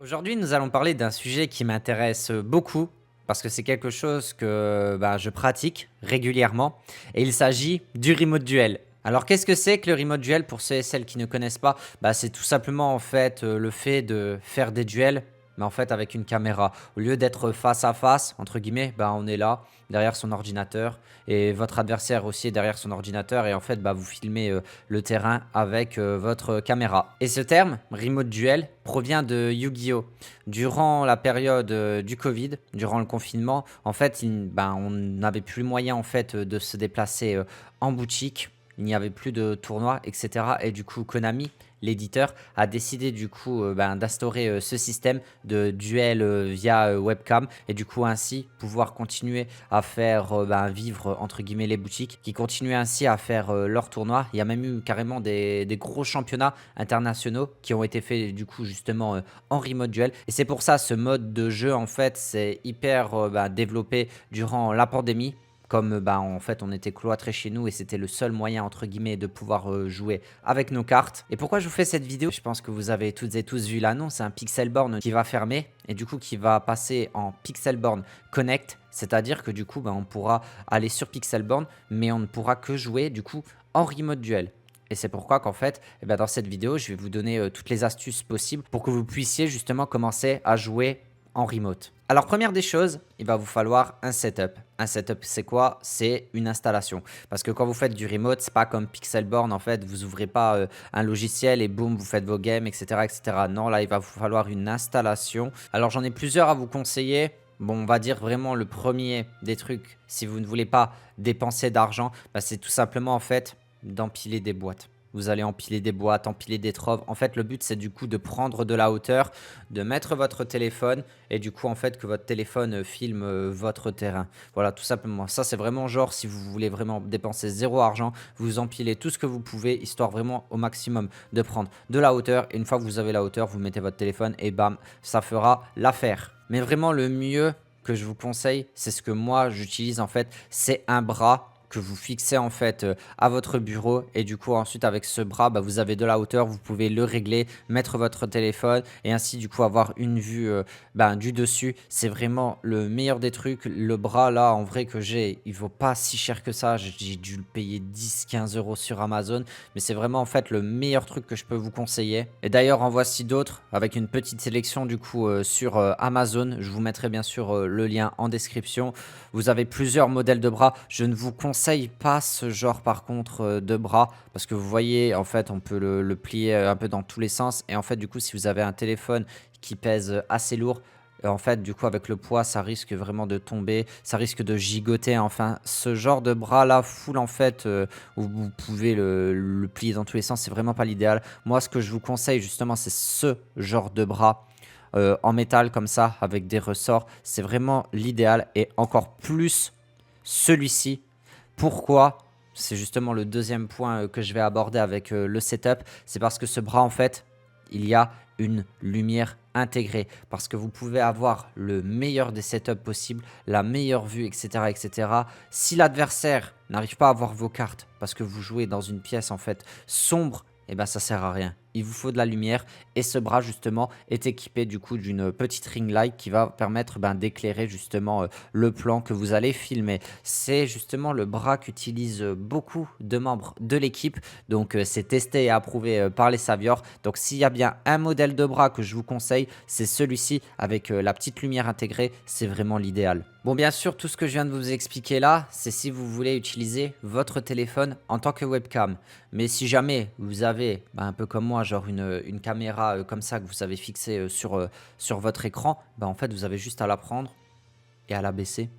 Aujourd'hui, nous allons parler d'un sujet qui m'intéresse beaucoup parce que c'est quelque chose que je pratique régulièrement et il s'agit du remote duel. Alors, qu'est-ce que c'est que le remote duel pour ceux et celles qui ne connaissent pas? C'est tout simplement en fait le fait de faire des duels, mais en fait avec une caméra. Au lieu d'être face à face, entre guillemets, on est là derrière son ordinateur et votre adversaire aussi est derrière son ordinateur et en fait vous filmez le terrain avec votre caméra. Et ce terme, remote duel, provient de Yu-Gi-Oh! Durant la période du Covid, durant le confinement, en fait, on n'avait plus moyen en fait de se déplacer en boutique. Il n'y avait plus de tournois, etc. Et du coup, Konami, l'éditeur, a décidé du coup d'instaurer ce système de duel via webcam et du coup ainsi pouvoir continuer à faire vivre entre guillemets les boutiques qui continuaient ainsi à faire leurs tournois. Il y a même eu carrément des gros championnats internationaux qui ont été faits du coup justement en remote duel et c'est pour ça ce mode de jeu en fait c'est hyper développé durant la pandémie comme en fait on était cloîtrés chez nous et c'était le seul moyen entre guillemets de pouvoir jouer avec nos cartes. Et pourquoi je vous fais cette vidéo? Je pense que vous avez toutes et tous vu l'annonce, c'est un Pixelborn qui va fermer et du coup qui va passer en Pixelborn Connect, c'est-à-dire que du coup on pourra aller sur Pixelborn mais on ne pourra que jouer du coup en remote duel. Et c'est pourquoi qu'en fait, dans cette vidéo, je vais vous donner toutes les astuces possibles pour que vous puissiez justement commencer à jouer en remote. Alors première des choses, il va vous falloir un setup. Un setup, c'est quoi? C'est une installation. Parce que quand vous faites du remote, c'est pas comme Pixelborn en fait, vous ouvrez pas un logiciel et boum, vous faites vos games, etc., etc. Non, là, il va vous falloir une installation. Alors j'en ai plusieurs à vous conseiller. Bon, on va dire vraiment le premier des trucs, si vous ne voulez pas dépenser d'argent, c'est tout simplement en fait d'empiler des boîtes. Vous allez empiler des boîtes, empiler des troves. En fait, le but, c'est du coup de prendre de la hauteur, de mettre votre téléphone et du coup, en fait, que votre téléphone filme votre terrain. Voilà, tout simplement. Ça, c'est vraiment genre, si vous voulez vraiment dépenser zéro argent, vous empilez tout ce que vous pouvez, histoire vraiment au maximum de prendre de la hauteur. Et une fois que vous avez la hauteur, vous mettez votre téléphone et bam, ça fera l'affaire. Mais vraiment, le mieux que je vous conseille, c'est ce que moi, j'utilise en fait, c'est un bras que vous fixez en fait à votre bureau et du coup ensuite avec ce bras vous avez de la hauteur, vous pouvez le régler, mettre votre téléphone et ainsi du coup avoir une vue du dessus. C'est vraiment le meilleur des trucs. Le bras là en vrai que j'ai, il vaut pas si cher que ça, j'ai dû le payer 10-15 € sur Amazon, mais c'est vraiment en fait le meilleur truc que je peux vous conseiller. Et d'ailleurs en voici d'autres avec une petite sélection du coup sur Amazon. Je vous mettrai bien sûr le lien en description. Vous avez plusieurs modèles de bras. Je ne vous conseille pas ce genre par contre de bras parce que vous voyez en fait on peut le plier un peu dans tous les sens et en fait du coup si vous avez un téléphone qui pèse assez lourd, en fait du coup avec le poids ça risque vraiment de tomber, ça risque de gigoter. Enfin ce genre de bras là full en fait où vous pouvez le plier dans tous les sens, c'est vraiment pas l'idéal. Moi ce que je vous conseille justement c'est ce genre de bras en métal comme ça avec des ressorts, c'est vraiment l'idéal et encore plus celui-ci. Pourquoi? C'est justement le deuxième point que je vais aborder avec le setup. C'est parce que ce bras, en fait, il y a une lumière intégrée. Parce que vous pouvez avoir le meilleur des setups possibles, la meilleure vue, etc. etc. Si l'adversaire n'arrive pas à voir vos cartes parce que vous jouez dans une pièce en fait sombre, ça sert à rien. Il vous faut de la lumière et ce bras justement est équipé du coup d'une petite ring light qui va permettre d'éclairer justement le plan que vous allez filmer. C'est justement le bras qu'utilisent beaucoup de membres de l'équipe, donc c'est testé et approuvé par les Savior. Donc s'il y a bien un modèle de bras que je vous conseille, c'est celui-ci avec la petite lumière intégrée, c'est vraiment l'idéal. Bon, bien sûr, tout ce que je viens de vous expliquer là, c'est si vous voulez utiliser votre téléphone en tant que webcam. Mais si jamais vous avez, un peu comme moi, genre une caméra comme ça que vous avez fixée sur votre écran, en fait, vous avez juste à la prendre et à la baisser.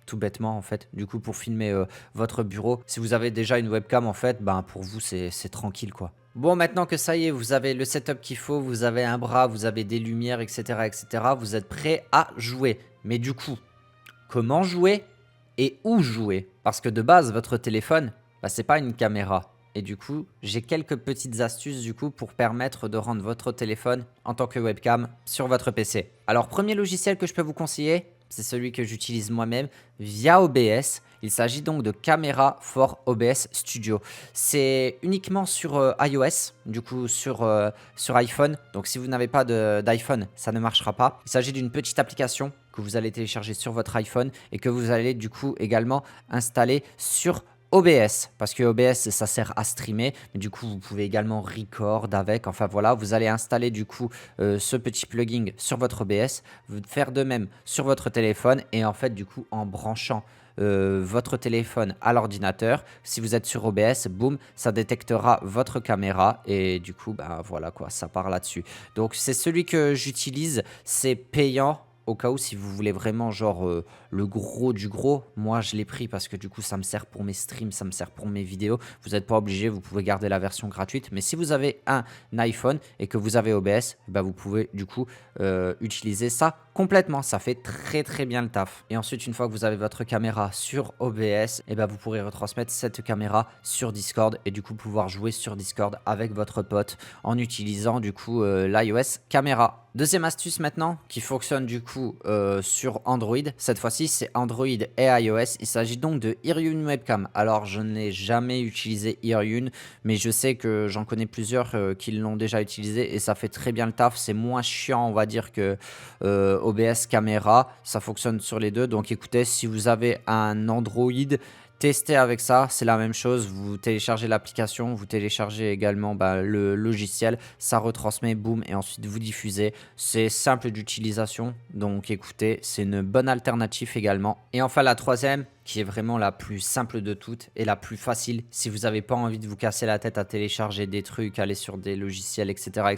Tout bêtement, en fait. Du coup, pour filmer votre bureau, si vous avez déjà une webcam, en fait, pour vous, c'est tranquille, quoi. Bon, maintenant que ça y est, vous avez le setup qu'il faut, vous avez un bras, vous avez des lumières, etc., etc., vous êtes prêt à jouer. Mais du coup, comment jouer et où jouer? Parce que de base, votre téléphone, c'est pas une caméra. Et du coup, j'ai quelques petites astuces du coup pour permettre de rendre votre téléphone en tant que webcam sur votre PC. Alors, premier logiciel que je peux vous conseiller, c'est celui que j'utilise moi-même via OBS. Il s'agit donc de Camera for OBS Studio. C'est uniquement sur iOS, du coup sur iPhone. Donc si vous n'avez pas d'iPhone, ça ne marchera pas. Il s'agit d'une petite application que vous allez télécharger sur votre iPhone et que vous allez du coup également installer sur OBS, parce que OBS ça sert à streamer, mais du coup vous pouvez également record avec, enfin voilà, vous allez installer du coup ce petit plugin sur votre OBS, vous faire de même sur votre téléphone et en fait du coup en branchant votre téléphone à l'ordinateur, si vous êtes sur OBS, boum, ça détectera votre caméra et du coup bah voilà quoi, ça part là-dessus. Donc c'est celui que j'utilise, c'est payant. Au cas où si vous voulez vraiment genre le gros du gros, moi je l'ai pris parce que du coup ça me sert pour mes streams, ça me sert pour mes vidéos. Vous n'êtes pas obligé, vous pouvez garder la version gratuite. Mais si vous avez un iPhone et que vous avez OBS, bah, vous pouvez du coup utiliser ça complètement. Ça fait très très bien le taf. Et ensuite une fois que vous avez votre caméra sur OBS, et bah, vous pourrez retransmettre cette caméra sur Discord et du coup pouvoir jouer sur Discord avec votre pote en utilisant du coup l'iOS caméra. Deuxième astuce maintenant qui fonctionne du coup sur Android. Cette fois-ci c'est Android et iOS. Il s'agit donc de Iryun Webcam. Alors je n'ai jamais utilisé Iryun, mais je sais que j'en connais plusieurs qui l'ont déjà utilisé et ça fait très bien le taf. C'est moins chiant on va dire que OBS caméra. Ça fonctionne sur les deux. Donc écoutez, si vous avez un Android, testez avec ça, c'est la même chose, vous téléchargez l'application, vous téléchargez également le logiciel, ça retransmet, boum, et ensuite vous diffusez. C'est simple d'utilisation, donc écoutez, c'est une bonne alternative également. Et enfin la troisième, qui est vraiment la plus simple de toutes et la plus facile, si vous n'avez pas envie de vous casser la tête à télécharger des trucs, aller sur des logiciels, etc.,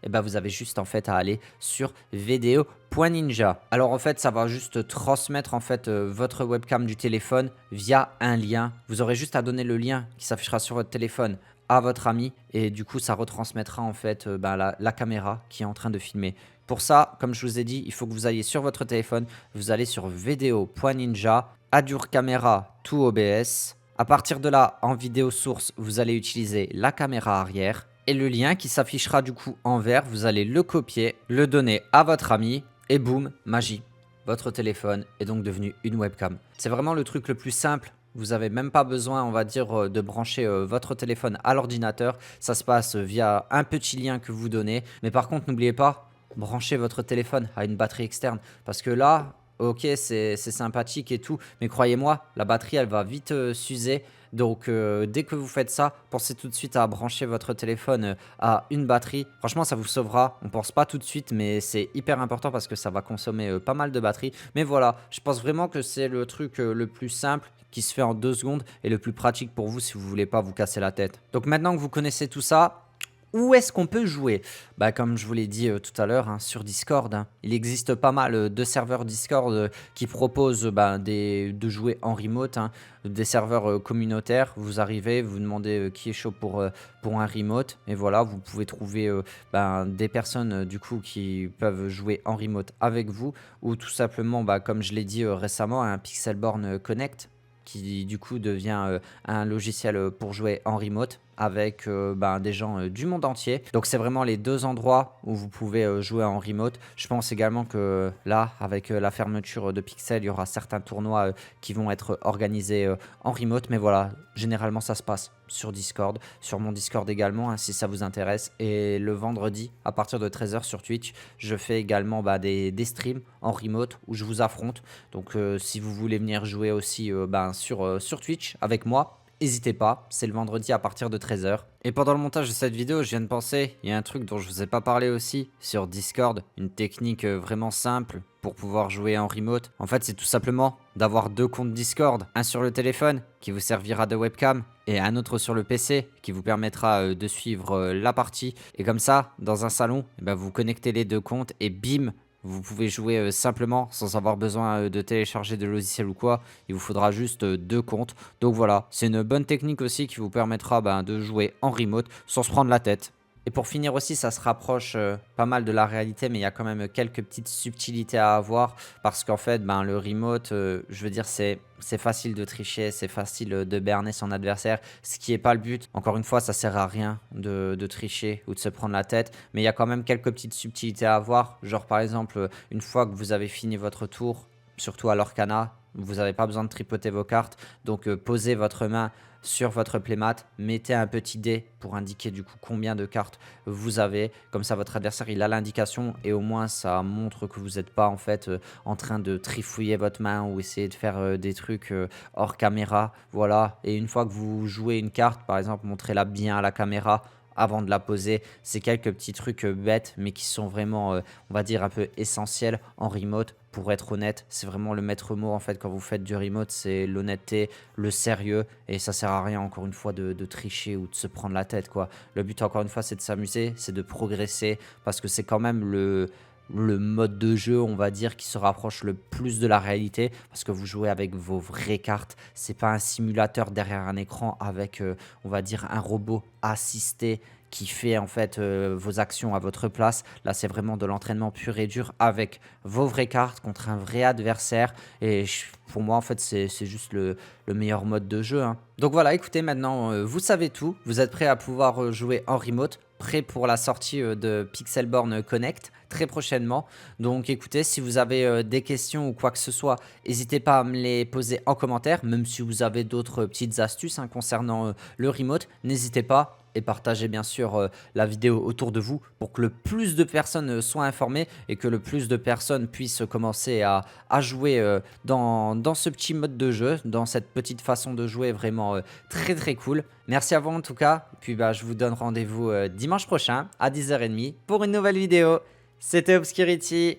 et ben vous avez juste en fait à aller sur Video.ninja. Alors en fait, ça va juste transmettre en fait votre webcam du téléphone via un lien. Vous aurez juste à donner le lien qui s'affichera sur votre téléphone à votre ami et du coup ça retransmettra en fait la caméra qui est en train de filmer. Pour ça, comme je vous ai dit, il faut que vous alliez sur votre téléphone, vous allez sur Video.ninja, Adur Camera to OBS. À partir de là, en vidéo source, vous allez utiliser la caméra arrière et le lien qui s'affichera du coup en vert, vous allez le copier, le donner à votre ami et boum, magie. Votre téléphone est donc devenu une webcam. C'est vraiment le truc le plus simple. Vous n'avez même pas besoin, on va dire, de brancher votre téléphone à l'ordinateur. Ça se passe via un petit lien que vous donnez. Mais par contre, n'oubliez pas, branchez votre téléphone à une batterie externe. Parce que là, ok, c'est sympathique et tout. Mais croyez-moi, la batterie, elle va vite s'user. Donc, dès que vous faites ça, pensez tout de suite à brancher votre téléphone à une batterie. Franchement, ça vous sauvera. On pense pas tout de suite, mais c'est hyper important parce que ça va consommer pas mal de batterie. Mais voilà, je pense vraiment que c'est le truc le plus simple qui se fait en 2 secondes et le plus pratique pour vous si vous voulez pas vous casser la tête. Donc maintenant que vous connaissez tout ça, où est-ce qu'on peut jouer? Bah, comme je vous l'ai dit tout à l'heure, hein, sur Discord, hein. Il existe pas mal de serveurs Discord qui proposent de jouer en remote, hein, des serveurs communautaires. Vous arrivez, vous demandez qui est chaud pour un remote. Et voilà, vous pouvez trouver des personnes du coup qui peuvent jouer en remote avec vous. Ou tout simplement, comme je l'ai dit récemment, un Pixelborn Connect qui du coup devient un logiciel pour jouer en remote avec des gens du monde entier. Donc c'est vraiment les deux endroits où vous pouvez jouer en remote. Je pense également que là, avec la fermeture de Pixel, il y aura certains tournois qui vont être organisés en remote. Mais voilà, généralement ça se passe sur Discord, sur mon Discord également, hein, si ça vous intéresse. Et le vendredi, à partir de 13 h sur Twitch, je fais également des streams en remote où je vous affronte. Donc si vous voulez venir jouer aussi sur Twitch avec moi, n'hésitez pas, c'est le vendredi à partir de 13 h. Et pendant le montage de cette vidéo, je viens de penser, il y a un truc dont je vous ai pas parlé aussi sur Discord, une technique vraiment simple pour pouvoir jouer en remote. En fait, c'est tout simplement d'avoir 2 comptes Discord, un sur le téléphone qui vous servira de webcam et un autre sur le PC qui vous permettra de suivre la partie. Et comme ça, dans un salon, vous connectez les 2 comptes et bim, vous pouvez jouer simplement sans avoir besoin de télécharger de logiciel ou quoi. Il vous faudra juste 2 comptes. Donc voilà, c'est une bonne technique aussi qui vous permettra de jouer en remote sans se prendre la tête. Et pour finir aussi, ça se rapproche pas mal de la réalité, mais il y a quand même quelques petites subtilités à avoir parce qu'en fait, le remote, je veux dire, c'est facile de tricher, c'est facile de berner son adversaire, ce qui n'est pas le but. Encore une fois, ça sert à rien de tricher ou de se prendre la tête, mais il y a quand même quelques petites subtilités à avoir. Genre par exemple, une fois que vous avez fini votre tour, surtout à l'Orcana, Vous n'avez pas besoin de tripoter vos cartes. Donc, posez votre main sur votre playmat, mettez un petit dé pour indiquer du coup combien de cartes vous avez. Comme ça, votre adversaire, il a l'indication et au moins, ça montre que vous n'êtes pas en fait en train de trifouiller votre main ou essayer de faire des trucs hors caméra. Voilà. Et une fois que vous jouez une carte, par exemple, montrez-la bien à la caméra avant de la poser. C'est quelques petits trucs bêtes, mais qui sont vraiment, on va dire, un peu essentiels en remote. Pour être honnête, c'est vraiment le maître mot en fait quand vous faites du remote, c'est l'honnêteté, le sérieux, et ça sert à rien encore une fois de tricher ou de se prendre la tête quoi. Le but encore une fois c'est de s'amuser, c'est de progresser, parce que c'est quand même le mode de jeu, on va dire, qui se rapproche le plus de la réalité, parce que vous jouez avec vos vraies cartes. C'est pas un simulateur derrière un écran avec, on va dire, un robot assisté qui fait en fait vos actions à votre place. Là, c'est vraiment de l'entraînement pur et dur avec vos vraies cartes contre un vrai adversaire. Et pour moi, en fait, c'est juste le meilleur mode de jeu, hein. Donc voilà, écoutez, maintenant, vous savez tout. Vous êtes prêts à pouvoir jouer en remote, prêt pour la sortie de Pixelborn Connect très prochainement. Donc écoutez, si vous avez des questions ou quoi que ce soit, n'hésitez pas à me les poser en commentaire. Même si vous avez d'autres petites astuces hein, concernant le remote, n'hésitez pas. Et partagez bien sûr la vidéo autour de vous pour que le plus de personnes soient informées et que le plus de personnes puissent commencer à jouer dans ce petit mode de jeu, dans cette petite façon de jouer vraiment très très cool. Merci à vous en tout cas. Et puis bah, je vous donne rendez-vous dimanche prochain à 10h30 pour une nouvelle vidéo. C'était Obscurity.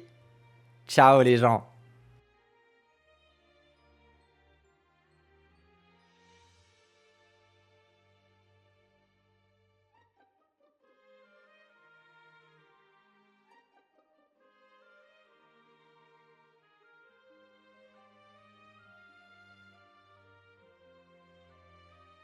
Ciao les gens.